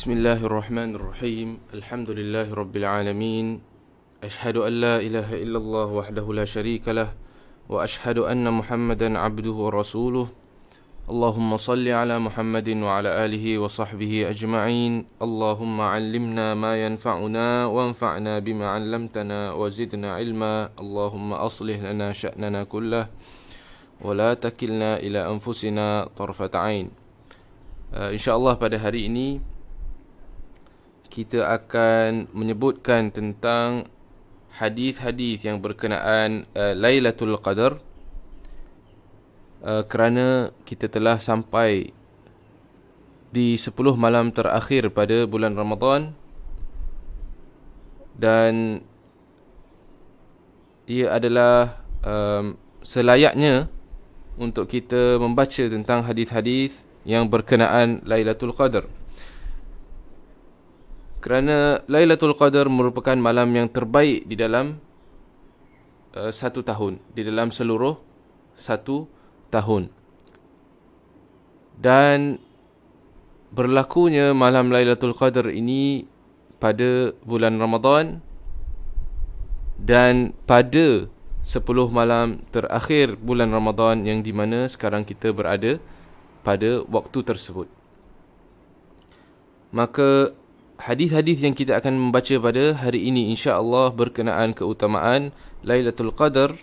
Bismillahirrahmanirrahim. Alhamdulillahirabbil alamin. Ashhadu an la ilaha illallah wahdahu la syarikalah wa ashhadu anna Muhammadan abduhu wa rasuluh. Allahumma salli ala Muhammadin wa ala alihi wa sahbihi ajma'in. Allahumma 'allimna ma yanfa'una wanfa'na bima 'allamtana wa zidna ilma. Allahumma aslih lana sya'nana kullah wa la takilna ila anfusina tarfat 'ain. InsyaAllah pada hari ini kita akan menyebutkan tentang hadis-hadis yang berkenaan Lailatul Qadar, kerana kita telah sampai di 10 malam terakhir pada bulan Ramadan, dan ia adalah selayaknya untuk kita membaca tentang hadis-hadis yang berkenaan Lailatul Qadar. Kerana Lailatul Qadar merupakan malam yang terbaik di dalam satu tahun, di dalam seluruh satu tahun. Dan berlakunya malam Lailatul Qadar ini pada bulan Ramadan dan pada 10 malam terakhir bulan Ramadan, yang di mana sekarang kita berada pada waktu tersebut. Maka hadis-hadis yang kita akan membaca pada hari ini insya-Allah berkenaan keutamaan Lailatul Qadar,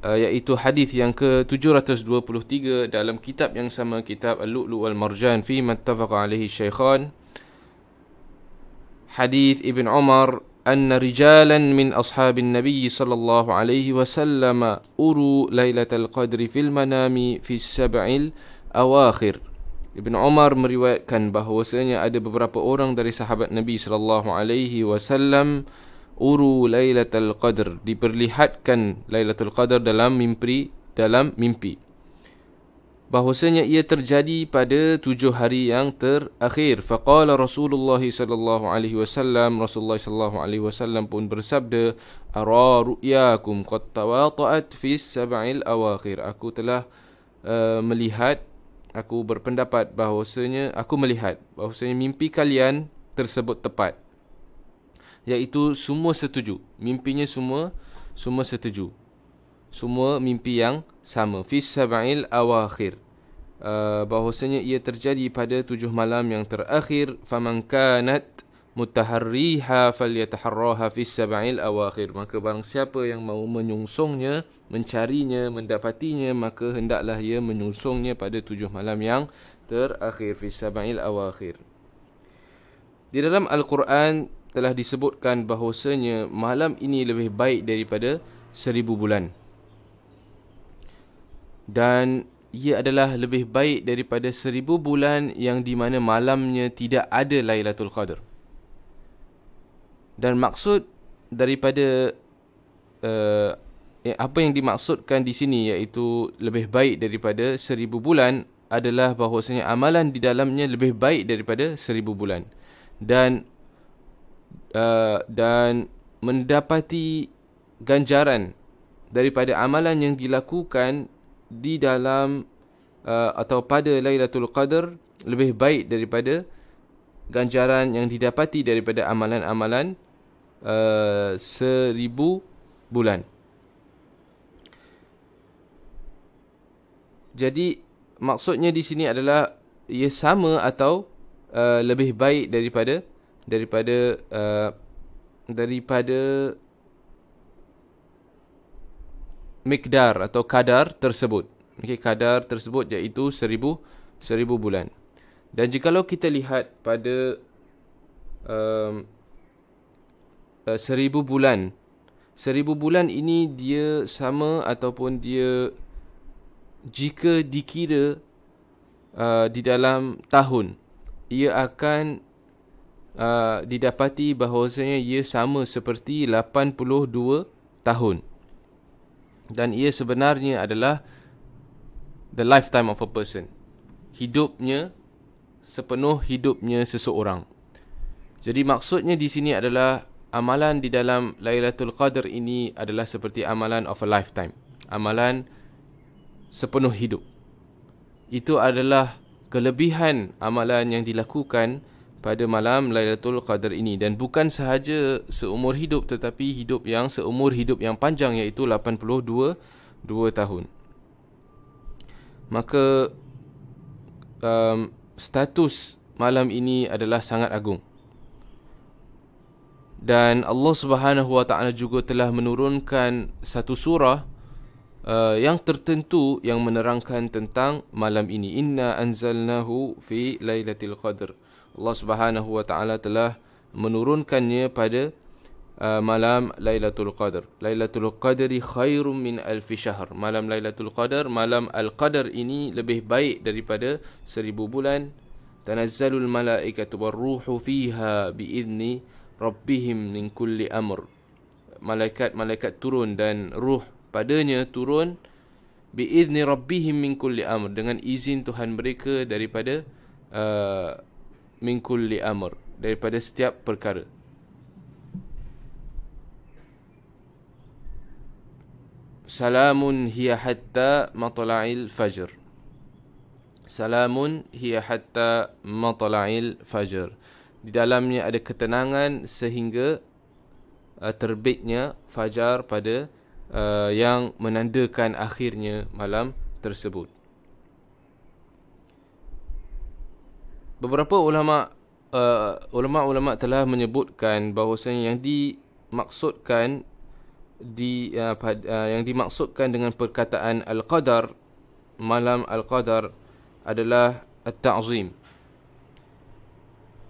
iaitu hadis yang ke-723 dalam kitab yang sama, kitab Al-Lu'lu' wal Marjan fi mattafaqa alaihi syaikhan. Hadis Ibn Umar, anna rijalan min ashabin Nabi sallallahu alaihi wasallam uru Lailatul Qadri fil manami fi sab'il awakhir. Ibn Umar meriwayatkan bahawasanya ada beberapa orang dari sahabat Nabi sallallahu alaihi wasallam uru Lailatul Qadar, diperlihatkan Lailatul Qadar dalam mimpi. Bahawasanya ia terjadi pada 7 hari yang terakhir. Faqala Rasulullah sallallahu alaihi wasallam, Rasulullah sallallahu alaihi wasallam pun bersabda, ara ru'yakum qad tawata'at fi sab'il awakhir. Aku telah aku berpendapat bahawasanya, aku melihat bahawasanya mimpi kalian tersebut tepat. Iaitu semua setuju. Mimpinya semua setuju. Semua mimpi yang sama. Fis sab'il awakhir. Bahawasanya ia terjadi pada 7 malam yang terakhir. Faman kanat mutaharriha falyataharraha fis sab'il awakhir. Maka barang siapa yang mahu menyungsungnya, mencarinya, mendapatinya, maka hendaklah ia menyungsungnya pada 7 malam yang terakhir, fis sab'il awakhir. Di dalam Al-Quran telah disebutkan bahawasanya malam ini lebih baik daripada 1000 bulan. Dan ia adalah lebih baik daripada 1000 bulan yang di mana malamnya tidak ada Lailatul Qadar. Dan maksud daripada apa yang dimaksudkan di sini, iaitu lebih baik daripada 1000 bulan, adalah bahawasanya amalan di dalamnya lebih baik daripada 1000 bulan. Dan mendapati ganjaran daripada amalan yang dilakukan di dalam atau pada Lailatul Qadar lebih baik daripada ganjaran yang didapati daripada amalan-amalan 1000 bulan. Jadi maksudnya di sini adalah ia sama atau lebih baik daripada mikdar atau kadar tersebut. Okey, kadar tersebut iaitu 1000 bulan. Dan jikalau kita lihat pada 1000 bulan. 1000 bulan ini dia sama ataupun dia jika dikira di dalam tahun, ia akan didapati bahawasanya ia sama seperti 82 tahun. Dan ia sebenarnya adalah the lifetime of a person. Hidupnya, sepenuh hidupnya seseorang. Jadi maksudnya di sini adalah amalan di dalam Lailatul Qadar ini adalah seperti amalan of a lifetime. Amalan sepenuh hidup. Itu adalah kelebihan amalan yang dilakukan pada malam Lailatul Qadar ini. Dan bukan sahaja seumur hidup, tetapi hidup yang seumur hidup yang panjang, iaitu 82 tahun. Maka status malam ini adalah sangat agung. Dan Allah Subhanahu Wa Taala juga telah menurunkan satu surah yang tertentu yang menerangkan tentang malam ini. Inna anzalnahu fi lailatul qadr. Allah Subhanahu Wa Taala telah menurunkannya pada malam Lailatul Qadar. Lailatul Qadri khairum min alfi syahr. Malam Lailatul Qadar, malam Al-Qadar ini lebih baik daripada 1000 bulan. Tanazzalul malaikatu warruhu fiha biizni rabbihim min kulli amr. Malaikat-malaikat turun dan ruh padanya turun biizni rabbihim min kulli amr, dengan izin Tuhan mereka daripada min kulli amr, daripada setiap perkara. Salamun hiya hatta matla'il fajr. Salamun hiya hatta matla'il fajr. Di dalamnya ada ketenangan sehingga terbitnya fajar pada yang menandakan akhirnya malam tersebut. Beberapa ulama telah menyebutkan bahawasanya yang dimaksudkan yang dimaksudkan dengan perkataan Al-Qadar, malam Al-Qadar, adalah At-Ta'zim,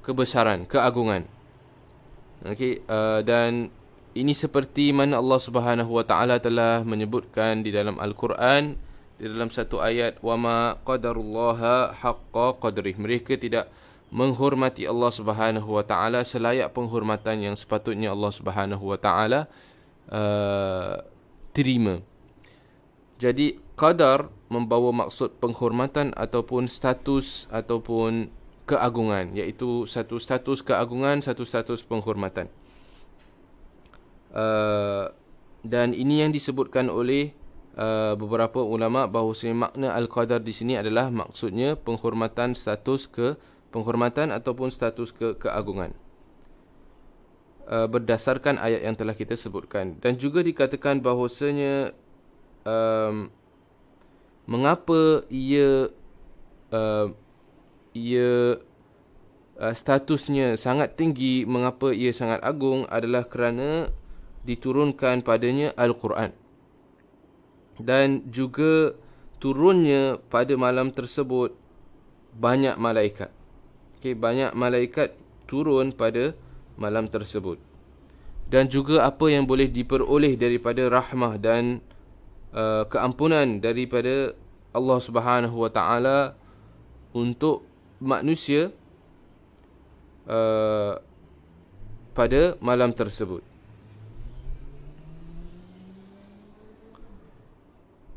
kebesaran, keagungan. Okey, dan ini seperti mana Allah Subhanahu Wa Taala telah menyebutkan di dalam Al-Quran, di dalam satu ayat, wama qadarullaha haqqa qadrih. Mereka tidak menghormati Allah Subhanahu Wa Taala selayak penghormatan yang sepatutnya Allah Subhanahu Wa Taala terima. Jadi qadar membawa maksud penghormatan ataupun status ataupun keagungan, iaitu satu status keagungan, satu status penghormatan. Dan ini yang disebutkan oleh beberapa ulama bahawasanya makna Al-Qadar di sini adalah maksudnya penghormatan, status penghormatan ataupun status keagungan, berdasarkan ayat yang telah kita sebutkan. Dan juga dikatakan bahawasanya mengapa ia statusnya sangat tinggi, mengapa ia sangat agung, adalah kerana diturunkan padanya Al-Quran. Dan juga turunnya pada malam tersebut banyak malaikat. Okay, banyak malaikat turun pada malam tersebut. Dan juga apa yang boleh diperoleh daripada rahmah dan keampunan daripada Allah Subhanahu Wa Taala untuk manusia pada malam tersebut.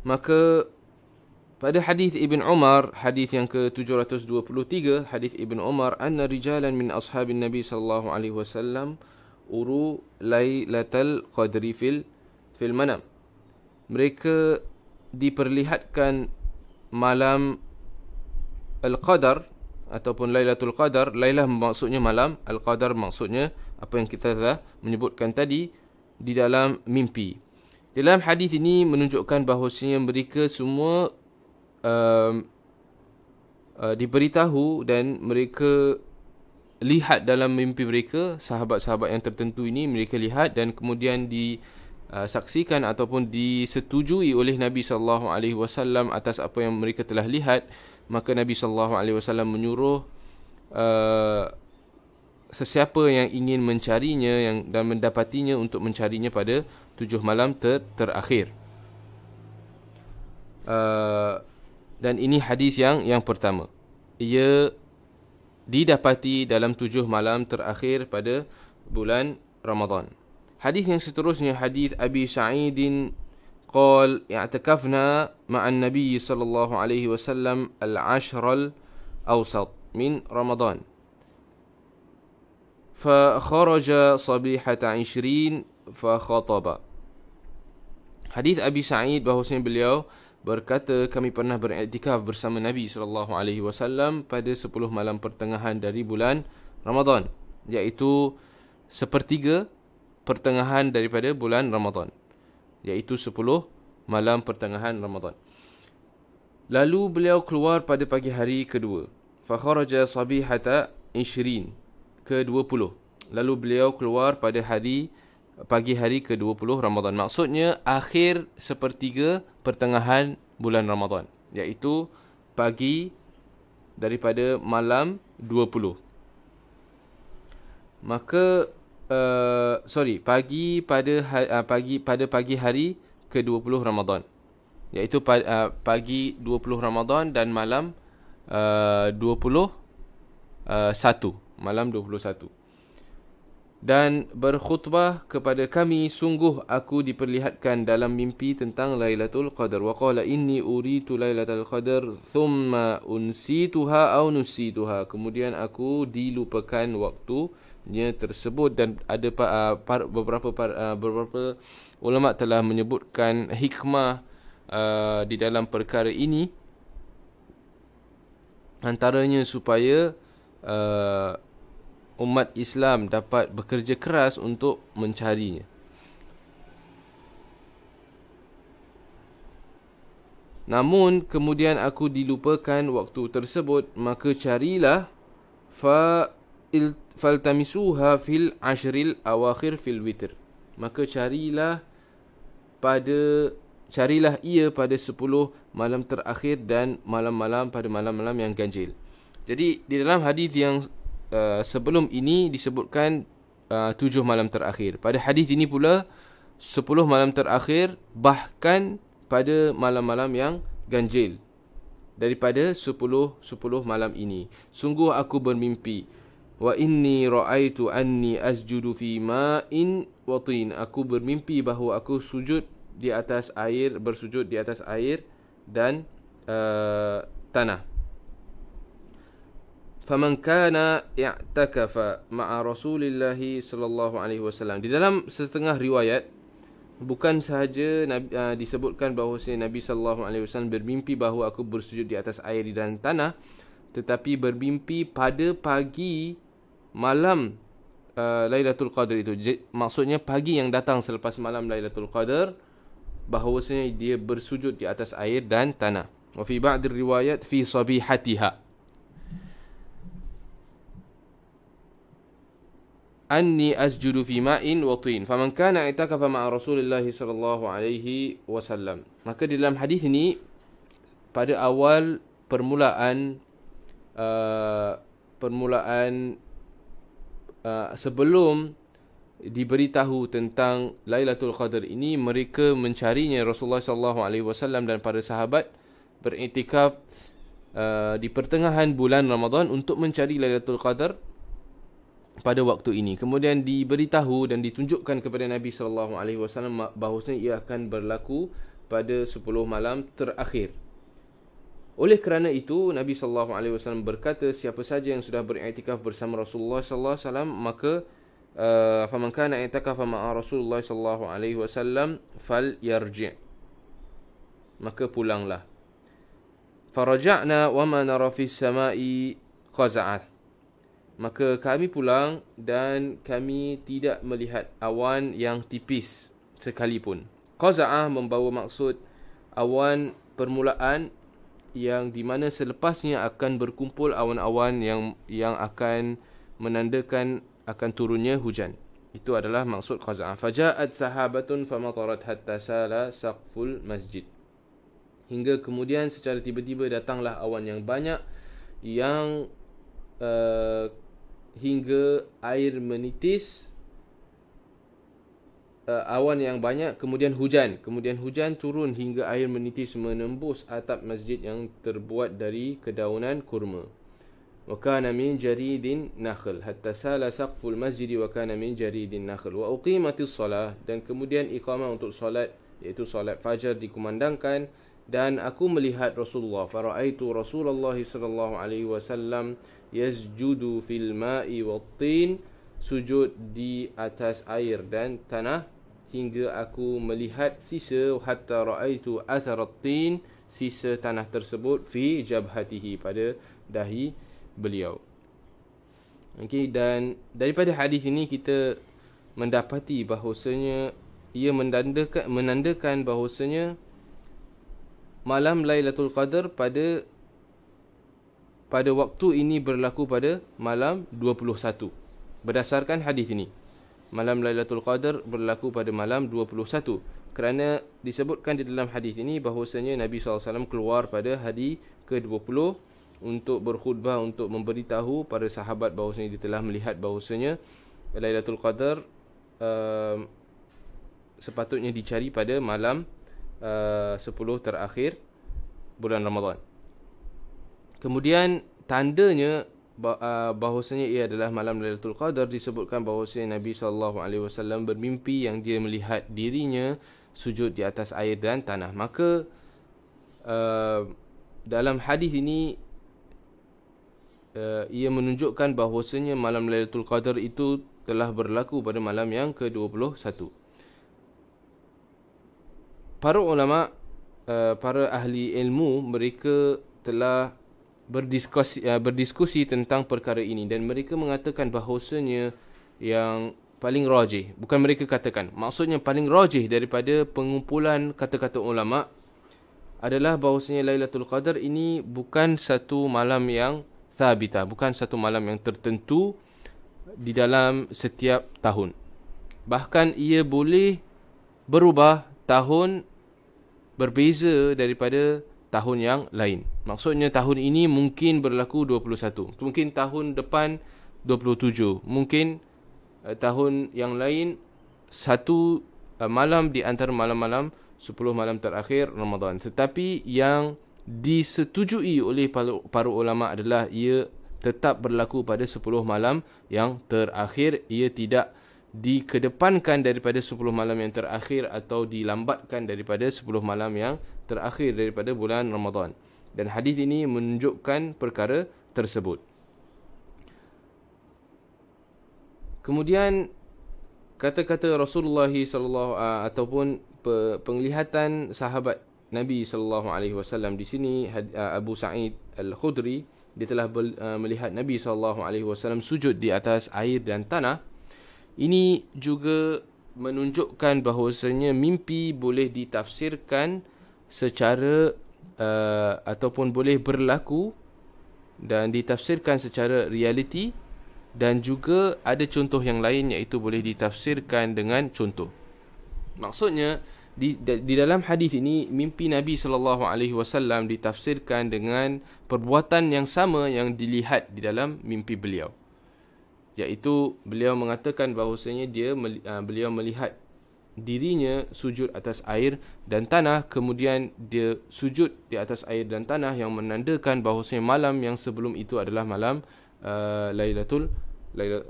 Maka pada hadis Ibn Umar, hadis yang ke-723, hadis Ibn Umar, anna rijalan min ashabin Nabi sallallahu alaihi wasallam uru lailatul qadri fil manam. Mereka diperlihatkan malam Al-Qadar ataupun Lailatul Qadar. Lailah maksudnya malam, Al-Qadar maksudnya apa yang kita telah menyebutkan tadi, di dalam mimpi. Dalam hadis ini menunjukkan bahawasanya mereka semua diberitahu dan mereka lihat dalam mimpi mereka, sahabat-sahabat yang tertentu ini mereka lihat dan kemudian disaksikan ataupun disetujui oleh Nabi sallallahu alaihi wasallam atas apa yang mereka telah lihat. Maka Nabi sallallahu alaihi wasallam menyuruh sesiapa yang ingin mencarinya dan mendapatinya untuk mencarinya pada 7 malam terakhir. Dan ini hadis yang pertama. Ia didapati dalam 7 malam terakhir pada bulan Ramadan. Hadis yang seterusnya, hadis Abi Sa'id قال اعتكفنا مع النبي صلى الله عليه وسلم العشر الأوسط من رمضان فخرج صبيحة 20 فخطب. Hadis Abi Sa'id bahawasanya beliau berkata, kami pernah beriktikaf bersama Nabi SAW pada 10 malam pertengahan dari bulan Ramadan, iaitu sepertiga pertengahan daripada bulan Ramadan, iaitu 10 malam pertengahan Ramadan. Lalu beliau keluar pada pagi hari kedua. Fakharaja sabihata 20, ke-20. Lalu beliau keluar pada pagi hari ke-20 Ramadan. Maksudnya akhir sepertiga pertengahan bulan Ramadan, iaitu pagi daripada malam 20. Maka pagi pada pagi hari ke-20 Ramadan, iaitu pagi 20 Ramadan dan malam 21, malam 21. Dan berkhutbah kepada kami, sungguh aku diperlihatkan dalam mimpi tentang Lailatul Qadar. Wa qala inni uritu Lailatul Qadar thumma unsituha aw nusituha. Kemudian aku dilupakan waktunya tersebut. Dan ada beberapa ulama telah menyebutkan hikmah di dalam perkara ini, antaranya supaya umat Islam dapat bekerja keras untuk mencarinya. Namun kemudian aku dilupakan waktu tersebut, maka carilah faltamisuha fil ashril awakhir fil witr. Maka carilah ia pada 10 malam terakhir dan pada malam-malam yang ganjil. Jadi di dalam hadis yang sebelum ini disebutkan 7 malam terakhir. Pada hadis ini pula 10 malam terakhir, bahkan pada malam-malam yang ganjil daripada 10 malam ini. Sungguh aku bermimpi, wa inni ra'aitu anni asjudu fi ma'in wa tin. Aku bermimpi bahawa aku bersujud di atas air dan tanah. Faman kana i'takafa ma'a Rasulillah sallallahu alaihi wasallam. Di dalam setengah riwayat bukan sahaja disebutkan bahawa Nabi sallallahu alaihi wasallam bermimpi bahawa aku bersujud di atas air dan tanah, tetapi bermimpi pada pagi malam Lailatul Qadar itu. Maksudnya pagi yang datang selepas malam Lailatul Qadar, bahawasanya dia bersujud di atas air dan tanah. Wa fi ba'd riwayat fi sabihatiha anni asjudu fi ma'in wa tin faman kana i'takafa ma'a Rasulillah sallallahu alaihi wasallam. Maka di dalam hadis ini, pada awal permulaan sebelum diberitahu tentang Lailatul Qadar ini, mereka mencarinya. Rasulullah sallallahu alaihi wasallam dan para sahabat beriktikaf di pertengahan bulan Ramadan untuk mencari Lailatul Qadar pada waktu ini. Kemudian diberitahu dan ditunjukkan kepada Nabi sallallahu alaihi wasallam bahawasanya ia akan berlaku pada 10 malam terakhir. Oleh kerana itu, Nabi sallallahu alaihi wasallam berkata, siapa saja yang sudah beriktikaf bersama Rasulullah sallallahu alaihi wasallam, maka faman kana i'takafa ma'a Rasulullah sallallahu alaihi wasallam falyarji', maka pulanglah. Faraja'na wa ma nara fis sama'i qaza'ah. Maka kami pulang dan kami tidak melihat awan yang tipis sekalipun. Qaza'ah membawa maksud awan permulaan yang di mana selepasnya akan berkumpul awan-awan yang akan menandakan akan turunnya hujan. Itu adalah maksud qaza'ah. Faja'at sahabatun famatarat hatta sala saqful masjid. Hingga kemudian secara tiba-tiba datanglah awan yang banyak yang hingga air menitis, awan yang banyak, kemudian hujan turun hingga air menitis menembus atap masjid yang terbuat dari kedaunan kurma. Wa kana min jaridin nakhl hatta sala saqful masjid wa kana min jaridin nakhl wa uqimatis salah, dan kemudian iqamah untuk solat, iaitu solat fajar dikumandangkan, dan aku melihat Rasulullah, faraitu Rasulullah sallallahu alaihi wasallam yasjudu fil ma'i wat tin, sujud di atas air dan tanah, hingga aku melihat sisa, hatta raaitu atharat tin, sisa tanah tersebut, fi jabhatihi, pada dahi beliau. Okey, dan daripada hadis ini kita mendapati bahawasanya ia menandakan bahawasanya malam Lailatul Qadar pada waktu ini berlaku pada malam 21. Berdasarkan hadis ini, malam Lailatul Qadar berlaku pada malam 21, kerana disebutkan di dalam hadis ini bahawasanya Nabi SAW keluar pada hari ke-20 untuk berkhutbah, untuk memberitahu para sahabat bahawasanya dia telah melihat bahawasanya Lailatul Qadar sepatutnya dicari pada malam 10 terakhir bulan Ramadan. Kemudian tandanya bahawasanya ia adalah malam Lailatul Qadar, disebutkan bahawasanya Nabi SAW bermimpi yang dia melihat dirinya sujud di atas air dan tanah. Maka dalam hadis ini ia menunjukkan bahawasanya malam Lailatul Qadar itu telah berlaku pada malam yang ke-21. Para ulama, para ahli ilmu, mereka telah berdiskusi tentang perkara ini, dan mereka mengatakan bahawasanya yang paling rajih, bukan mereka katakan, maksudnya paling rajih daripada pengumpulan kata-kata ulama adalah bahawasanya Lailatul Qadar ini bukan satu malam yang thabitah, bukan satu malam yang tertentu di dalam setiap tahun. Bahkan ia boleh berubah, tahun berbeza daripada tahun yang lain. Maksudnya tahun ini mungkin berlaku 21, mungkin tahun depan 27, mungkin tahun yang lain satu malam di antara malam-malam 10 malam terakhir Ramadan. Tetapi yang disetujui oleh para ulama adalah ia tetap berlaku pada 10 malam yang terakhir. Ia tidak dikedepankan daripada 10 malam yang terakhir atau dilambatkan daripada 10 malam yang terakhir daripada bulan Ramadan. Dan hadis ini menunjukkan perkara tersebut. Kemudian kata-kata Rasulullah sallallahu ataupun penglihatan sahabat Nabi sallallahu alaihi wasallam di sini, Abu Sa'id Al-Khudri, dia telah melihat Nabi sallallahu alaihi wasallam sujud di atas air dan tanah. Ini juga menunjukkan bahawasanya mimpi boleh ditafsirkan secara ataupun boleh berlaku dan ditafsirkan secara realiti, dan juga ada contoh yang lain, iaitu boleh ditafsirkan dengan contoh. Maksudnya di dalam hadis ini, mimpi Nabi sallallahu alaihi wasallam ditafsirkan dengan perbuatan yang sama yang dilihat di dalam mimpi beliau, iaitu beliau mengatakan bahawasanya beliau melihat dirinya sujud atas air dan tanah, kemudian dia sujud di atas air dan tanah, yang menandakan bahawasanya malam yang sebelum itu adalah malam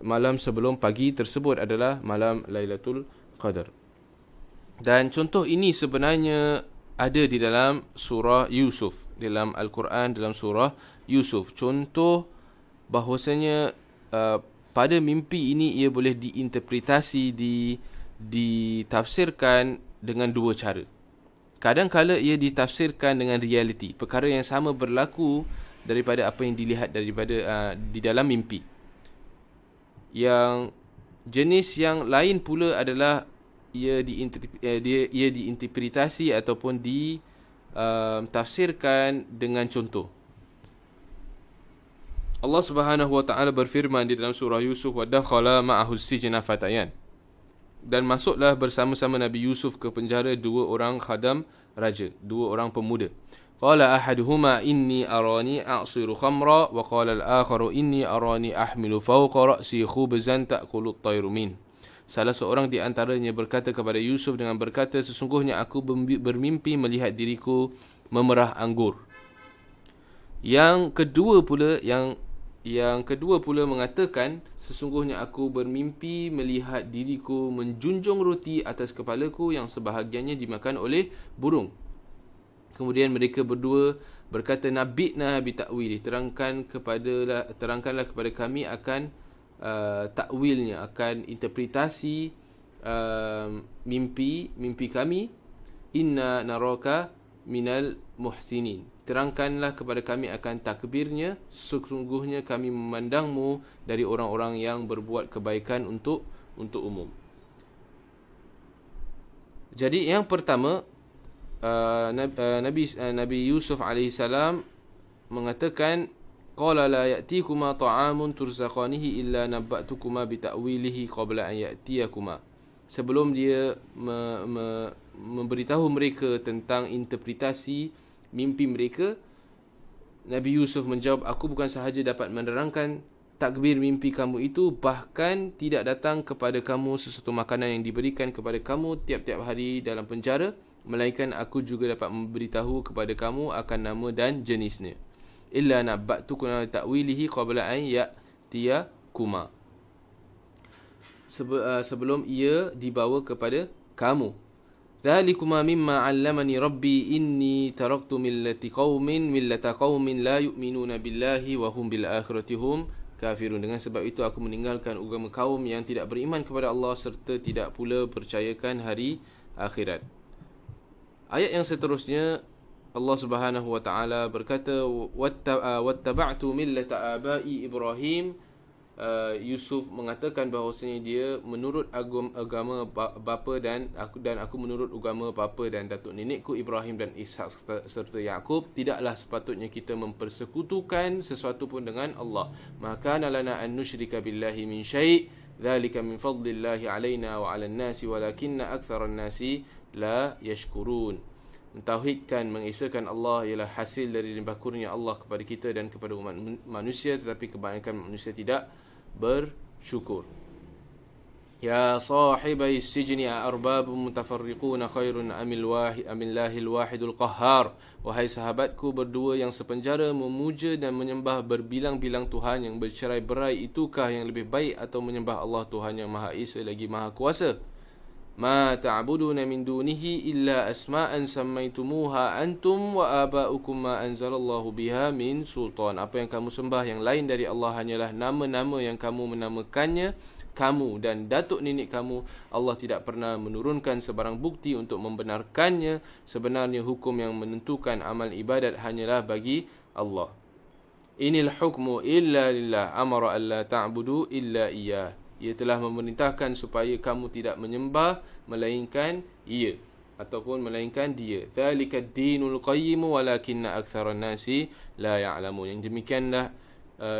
malam sebelum pagi tersebut adalah malam Lailatul Qadar. Dan contoh ini sebenarnya ada di dalam surah Yusuf, dalam Al-Quran, dalam surah Yusuf. Contoh bahawasanya pada mimpi ini ia boleh diinterpretasi, ditafsirkan dengan dua cara. Kadang-kala ia ditafsirkan dengan realiti, perkara yang sama berlaku daripada apa yang dilihat daripada di dalam mimpi. Yang jenis yang lain pula adalah ia diinterpretasi ataupun ditafsirkan dengan contoh. Allah Subhanahu wa taala berfirman di dalam surah Yusuf, wa dakhala ma'ahu sijna fatayan, dan masuklah bersama-sama Nabi Yusuf ke penjara dua orang khadam raja, dua orang pemuda. Qala ahaduhuma inni arani a'siru khamra wa qala al-akharu inni arani ahmilu fawqa ra'si khubzan ta'kulu at-tayru min. Salah seorang di antaranya berkata kepada Yusuf dengan berkata, sesungguhnya aku bermimpi melihat diriku memerah anggur. Yang kedua pula mengatakan, sesungguhnya aku bermimpi melihat diriku menjunjung roti atas kepalaku yang sebahagiannya dimakan oleh burung. Kemudian mereka berdua berkata, nabbi'na bi ta'wili, terangkanlah kepada kami akan takwilnya, akan interpretasi mimpi kami. Inna naraka minal muhsinin, terangkanlah kepada kami akan takbirnya, sesungguhnya kami memandangmu dari orang-orang yang berbuat kebaikan untuk umum. Jadi yang pertama, Nabi Yusuf alaihissalam mengatakan, qala la ya'tikuma ta'amun turzaqanihi illa nabba'tukuma bi ta'wilihi qabla an ya'tiyakuma. Sebelum dia memberitahu mereka tentang interpretasi mimpi mereka, Nabi Yusuf menjawab, aku bukan sahaja dapat menerangkan takbir mimpi kamu itu, bahkan tidak datang kepada kamu sesuatu makanan yang diberikan kepada kamu tiap-tiap hari dalam penjara, melainkan aku juga dapat memberitahu kepada kamu akan nama dan jenisnya. Illa nabba'tukuma ta'wilihi qabla an ya'tiyakuma, sebelum ia dibawa kepada kamu. Dzalikuma mimma 'allamani rabbi inni taraktu millata qaumin la yu'minuna billahi wa hum bil akhirati hum kafirun. Dengan sebab itu aku meninggalkan agama kaum yang tidak beriman kepada Allah serta tidak pula percayakan hari akhirat. Ayat yang seterusnya, Allah Subhanahu wa taala berkata, wattaba'tu millata abai Ibrahim. Yusuf mengatakan bahawasanya dia menurut agama bapa dan aku menurut agama bapa dan datuk nenekku Ibrahim dan Ishak serta Yaqub. Tidaklah sepatutnya kita mempersekutukan sesuatu pun dengan Allah. Maka lana an nusyrika billahi min syai', dzalika min fadlillahi alaina wa 'alan nasi walakinna aktsaran nasi la yashkurun. Mentauhidkan, mengesahkan Allah ialah hasil dari limpah kurnia Allah kepada kita dan kepada umat manusia, tetapi kebanyakan manusia tidak bersyukur. Ya sahibai sijni arbabun mutafarriquna khairun amillahil wahidul qahhar. Wahai sahabatku berdua yang sepenjara, memuja dan menyembah berbilang-bilang Tuhan yang bercerai-berai, itukah yang lebih baik atau menyembah Allah Tuhan yang Maha Esa lagi Maha Kuasa? Ma ta'buduna min dunihi illa asma'an sammaitumuha antum wa aba'ukum ma anzalallahu biha min sultan. Apa yang kamu sembah yang lain dari Allah hanyalah nama-nama yang kamu menamakannya, kamu dan datuk nenek kamu. Allah tidak pernah menurunkan sebarang bukti untuk membenarkannya. Sebenarnya hukum yang menentukan amal ibadat hanyalah bagi Allah. Inil hukmu illa lillah amara alla ta'budu illa iyyah. Ia telah memerintahkan supaya kamu tidak menyembah melainkan ia, ataupun melainkan dia. Dzalika ad-dinul qayyim walakinna aktsaran nasi la ya'lamun. Yang demikianlah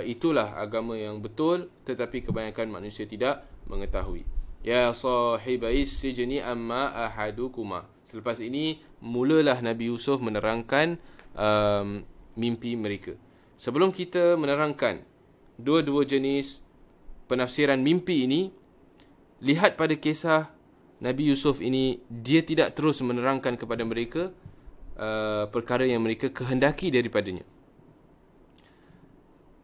itulah agama yang betul, tetapi kebanyakan manusia tidak mengetahui. Ya sahibais sijni amma ahadukuma. Selepas ini mulalah Nabi Yusuf menerangkan mimpi mereka. Sebelum kita menerangkan dua-dua jenis penafsiran mimpi ini, lihat pada kisah Nabi Yusuf ini, dia tidak terus menerangkan kepada mereka perkara yang mereka kehendaki daripadanya.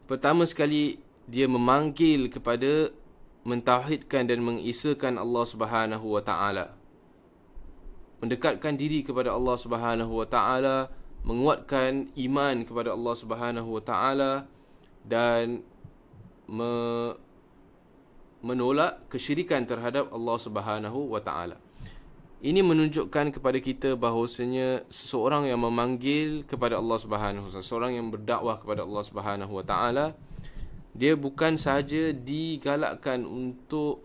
Pertama sekali, dia memanggil kepada mentauhidkan dan mengesahkan Allah Subhanahu wa taala, mendekatkan diri kepada Allah Subhanahu wa taala, menguatkan iman kepada Allah Subhanahu wa taala, dan menolak kesyirikan terhadap Allah Subhanahu wa taala. Ini menunjukkan kepada kita bahawasanya seseorang yang memanggil kepada Allah Subhanahu wa taala, seseorang yang berdakwah kepada Allah Subhanahu wa taala, dia bukan sahaja digalakkan untuk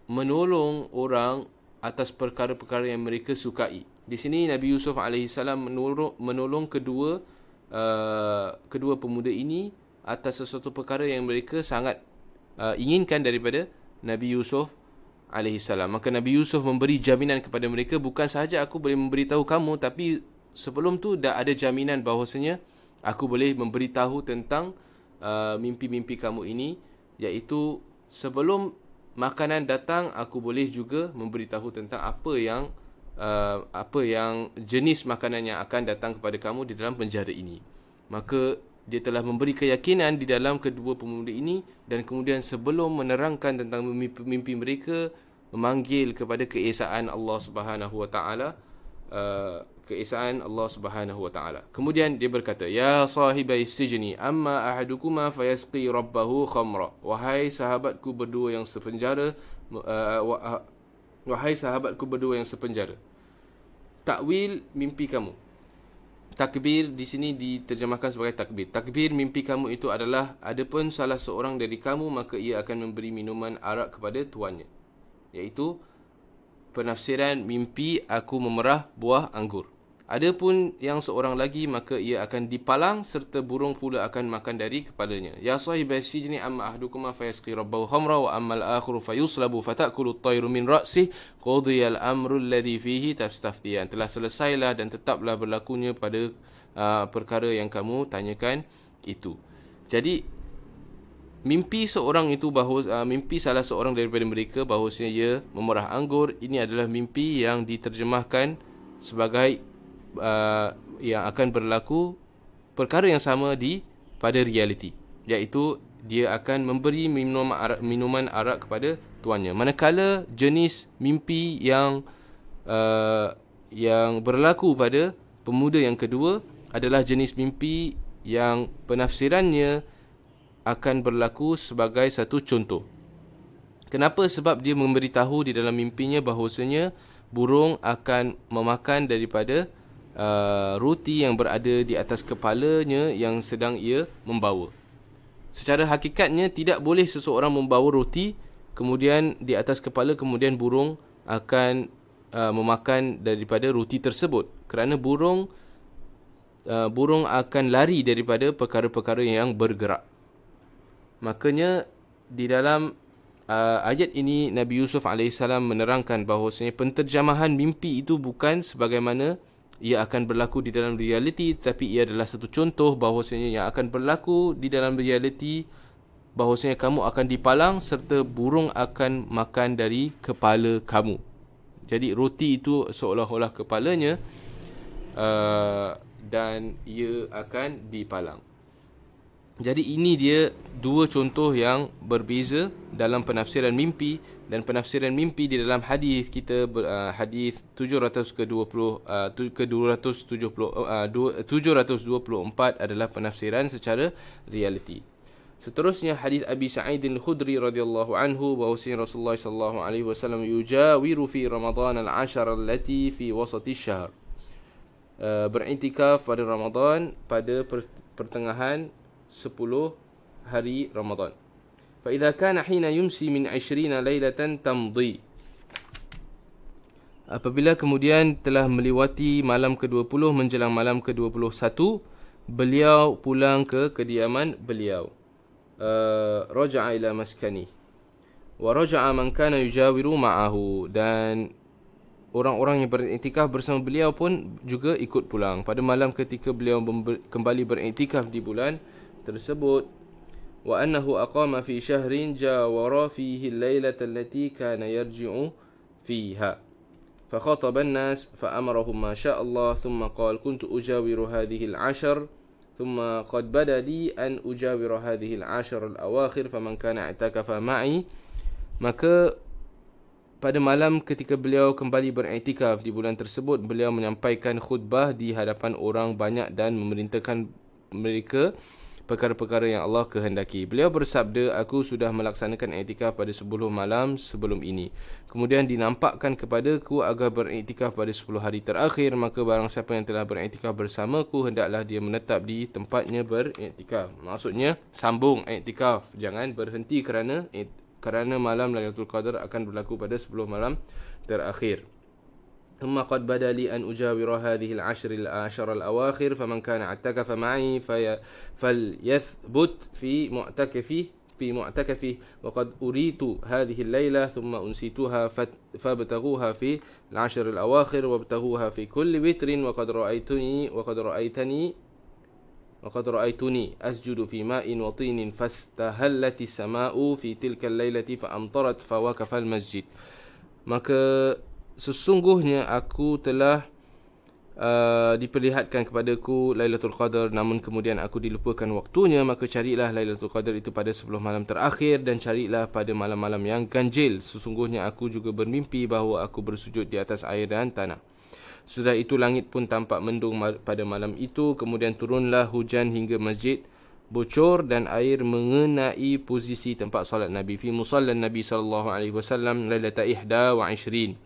menolong orang atas perkara-perkara yang mereka sukai. Di sini Nabi Yusuf alaihissalam menolong kedua pemuda ini atas sesuatu perkara yang mereka sangat inginkan daripada Nabi Yusuf alaihissalam. Maka Nabi Yusuf memberi jaminan kepada mereka, bukan sahaja aku boleh memberitahu kamu, tapi sebelum tu dah ada jaminan bahawasanya aku boleh memberitahu tentang mimpi-mimpi kamu ini, iaitu sebelum makanan datang aku boleh juga memberitahu tentang apa yang jenis makanan yang akan datang kepada kamu di dalam penjara ini. Maka dia telah memberi keyakinan di dalam kedua pemuda ini, dan kemudian sebelum menerangkan tentang mimpi mereka, memanggil kepada keesaan Allah Subhanahu wa taala, keesaan Allah Subhanahu wa taala. Kemudian dia berkata, ya sahibai sijni amma ahadukuma fayasqi rabbahu khamra. Wahai sahabatku berdua yang sepenjara, wahai sahabatku berdua yang sepenjara. Takwil mimpi kamu. Takbir di sini diterjemahkan sebagai takbir. Takbir mimpi kamu itu adalah, adapun salah seorang dari kamu maka ia akan memberi minuman arak kepada tuannya. Iaitu penafsiran mimpi aku memerah buah anggur. Adapun yang seorang lagi maka ia akan dipalang serta burung pula akan makan dari kepalanya. Ya sahibai sijni amma ahdukuma fayasqi rabbahu khamra wa amma al-akhiru fayuslabu fatakulu at-tayru min ra'sih qudiyal amru alladhi fihi tastaftiyan. Telah selesailah dan tetaplah berlakunya pada perkara yang kamu tanyakan itu. Jadi mimpi seorang itu mimpi salah seorang daripada mereka bahawasanya ia memerah anggur, ini adalah mimpi yang diterjemahkan sebagai yang akan berlaku perkara yang sama pada realiti, iaitu dia akan memberi minuman arak kepada tuannya. Manakala jenis mimpi yang berlaku pada pemuda yang kedua adalah jenis mimpi yang penafsirannya akan berlaku sebagai satu contoh. Kenapa? Sebab dia memberitahu di dalam mimpinya bahawasanya burung akan memakan daripada roti yang berada di atas kepalanya yang sedang ia membawa. Secara hakikatnya tidak boleh seseorang membawa roti kemudian di atas kepala, kemudian burung akan memakan daripada roti tersebut, kerana burung akan lari daripada perkara-perkara yang bergerak. Makanya di dalam ayat ini Nabi Yusuf AS menerangkan bahawasanya penterjemahan mimpi itu bukan sebagaimana ia akan berlaku di dalam realiti, tapi ia adalah satu contoh bahawasanya yang akan berlaku di dalam realiti, bahawasanya kamu akan dipalang serta burung akan makan dari kepala kamu. Jadi roti itu seolah-olah kepalanya dan ia akan dipalang. Jadi ini dia dua contoh yang berbeza dalam penafsiran mimpi. Dan penafsiran mimpi di dalam hadis kita, hadis 724 adalah penafsiran secara realiti. Seterusnya hadis Abi Sa'id al-Khudri radhiyallahu anhu bahwasanya Rasulullah sallallahu alaihi wasallam yujawiru fi Ramadan al-ashar allati fi wasati asy-syahr. Beriktikaf pada Ramadan pada pertengahan 10 hari Ramadan. فإذا كان حين يمسي من 20 ليلة تمضي. Apabila kemudian telah melewati malam ke-20 menjelang malam ke-21, beliau pulang ke kediaman beliau. Raja'a ila maskani. Wa raja'a man kana yujawiru ma'ahu. Dan orang-orang yang beriktikaf bersama beliau pun juga ikut pulang pada malam ketika beliau kembali beriktikaf di bulan tersebut. وأنه أقام في شهر جاور فيه الليلة التي كان يرجع فيها فخاطب الناس فأمرهم ما شاء الله ثم قال كنت أجاور هذه العشر ثم قد بدا لي أن أجاور هذه العشر الأواخر فمن كان اعتكف معي. Maka pada malam ketika beliau kembali beriktikaf di bulan tersebut, beliau menyampaikan khutbah di hadapan orang banyak dan memerintahkan mereka perkara-perkara yang Allah kehendaki. Beliau bersabda, aku sudah melaksanakan iktikaf pada 10 malam sebelum ini. Kemudian dinampakkan kepadaku agar beriktikaf pada 10 hari terakhir. Maka barang siapa yang telah beriktikaf bersamaku, hendaklah dia menetap di tempatnya beriktikaf. Maksudnya, sambung iktikaf. Jangan berhenti kerana malam Lailatul Qadar akan berlaku pada 10 malam terakhir. ثم قد بدا لي أن أجاور هذه العشر الأواخر فمن كان اعتكف معي فليثبت في معتكفه في معتكفه وقد أريت هذه الليلة ثم أنسيتها فابتغوها في العشر الأواخر وابتغوها في كل وتر وقد رأيتني أسجد في ماء وطين فاستهلت السماء في تلك الليلة فأمطرت فوقف المسجد. Maka sesungguhnya aku telah diperlihatkan kepadaku Lailatul Qadar, namun kemudian aku dilupakan waktunya. Maka carilah Lailatul Qadar itu pada 10 malam terakhir, dan carilah pada malam-malam yang ganjil. Sesungguhnya aku juga bermimpi bahawa aku bersujud di atas air dan tanah. Sudah itu langit pun tampak mendung pada malam itu. Kemudian turunlah hujan hingga masjid bocor dan air mengenai posisi tempat solat Nabi. Fi musallan Nabi sallallahu alaihi wasallam lailata 21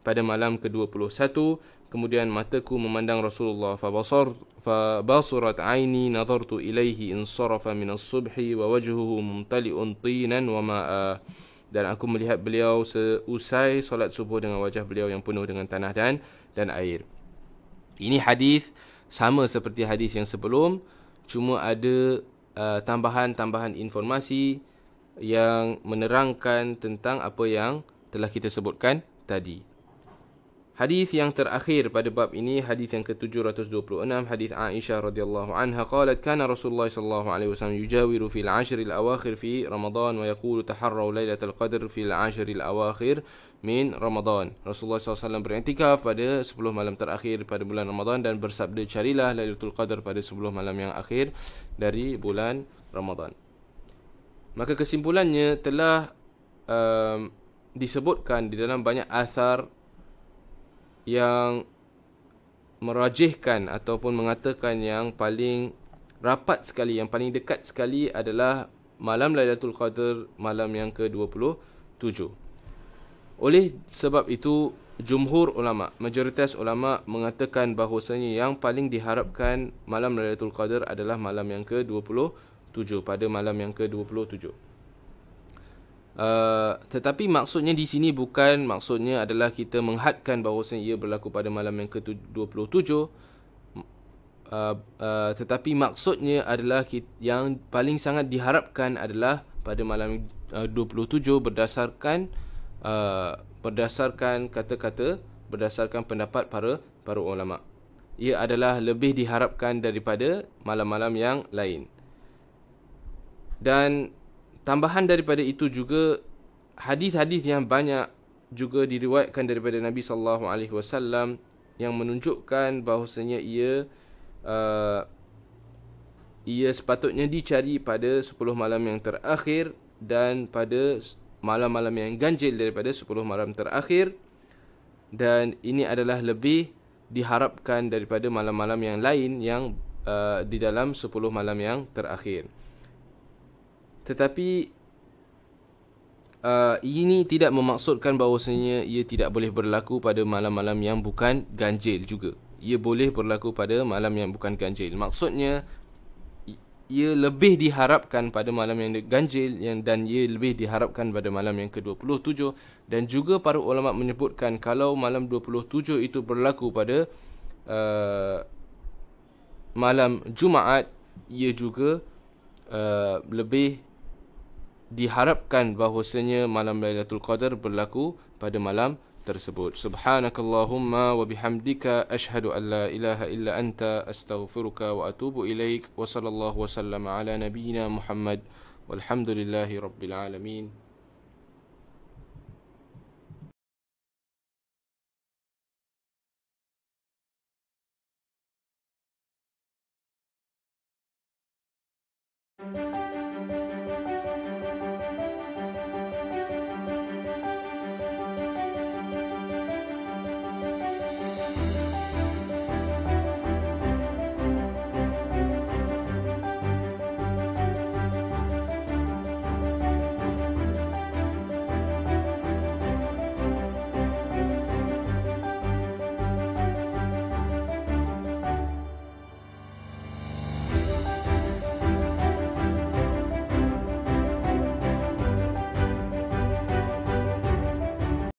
pada malam ke-21. Kemudian mataku memandang Rasulullah, fabasurat aini nazartu ilaihi insarafa min as-subhi wa wajhuhu mumtali'un tinan wa ma'a. Dan aku melihat beliau seusai solat subuh dengan wajah beliau yang penuh dengan tanah dan air. Ini hadis sama seperti hadis yang sebelum, cuma ada tambahan-tambahan informasi yang menerangkan tentang apa yang telah kita sebutkan tadi. Hadis yang terakhir pada bab ini, hadis yang ke-726, hadis Aisyah radhiyallahu anha qalat kana Rasulullah sallallahu alaihi wasallam yujawiru fil 'ashr al-awakhir fi Ramadan wa yaqulu taharraw lailatul qadr fil 'ashr al-awakhir min Ramadan. Rasulullah SAW beriktikaf pada 10 malam terakhir pada bulan Ramadan dan bersabda, carilah Lailatul Qadar pada 10 malam yang akhir dari bulan Ramadan. Maka kesimpulannya telah disebutkan di dalam banyak athar yang merajihkan ataupun mengatakan yang paling rapat sekali, yang paling dekat sekali adalah malam Lailatul Qadar, malam yang ke-27. Oleh sebab itu, jumhur ulama, majoritas ulama mengatakan bahawasanya yang paling diharapkan malam Lailatul Qadar adalah malam yang ke-27, pada malam yang ke-27. Tetapi maksudnya di sini bukan maksudnya adalah kita menghadkan bahawasanya ia berlaku pada malam yang ke-27, tetapi maksudnya adalah yang paling sangat diharapkan adalah pada malam 27 berdasarkan kata-kata, berdasarkan pendapat para ulama. Ia adalah lebih diharapkan daripada malam-malam yang lain. Dan tambahan daripada itu juga, hadis-hadis yang banyak juga diriwayatkan daripada Nabi sallallahu alaihi wasallam yang menunjukkan bahawasanya ia sepatutnya dicari pada 10 malam yang terakhir dan pada malam-malam yang ganjil daripada 10 malam terakhir, dan ini adalah lebih diharapkan daripada malam-malam yang lain yang di dalam 10 malam yang terakhir. Tetapi ini tidak memaksudkan bahawasanya ia tidak boleh berlaku pada malam-malam yang bukan ganjil juga. Ia boleh berlaku pada malam yang bukan ganjil. Maksudnya ia lebih diharapkan pada malam yang ganjil dan ia lebih diharapkan pada malam yang ke-27. Dan juga para ulama menyebutkan kalau malam 27 itu berlaku pada malam Jumaat, ia juga lebih diharapkan bahawasanya malam Lailatul Qadar berlaku pada malam tersebut. Subhanakallahumma wa bihamdika ashhadu an la ilaha illa anta astaghfiruka wa atubu ilaik. Wa sallallahu wa sallama ala nabiyyina Muhammad walhamdulillahi rabbil alamin.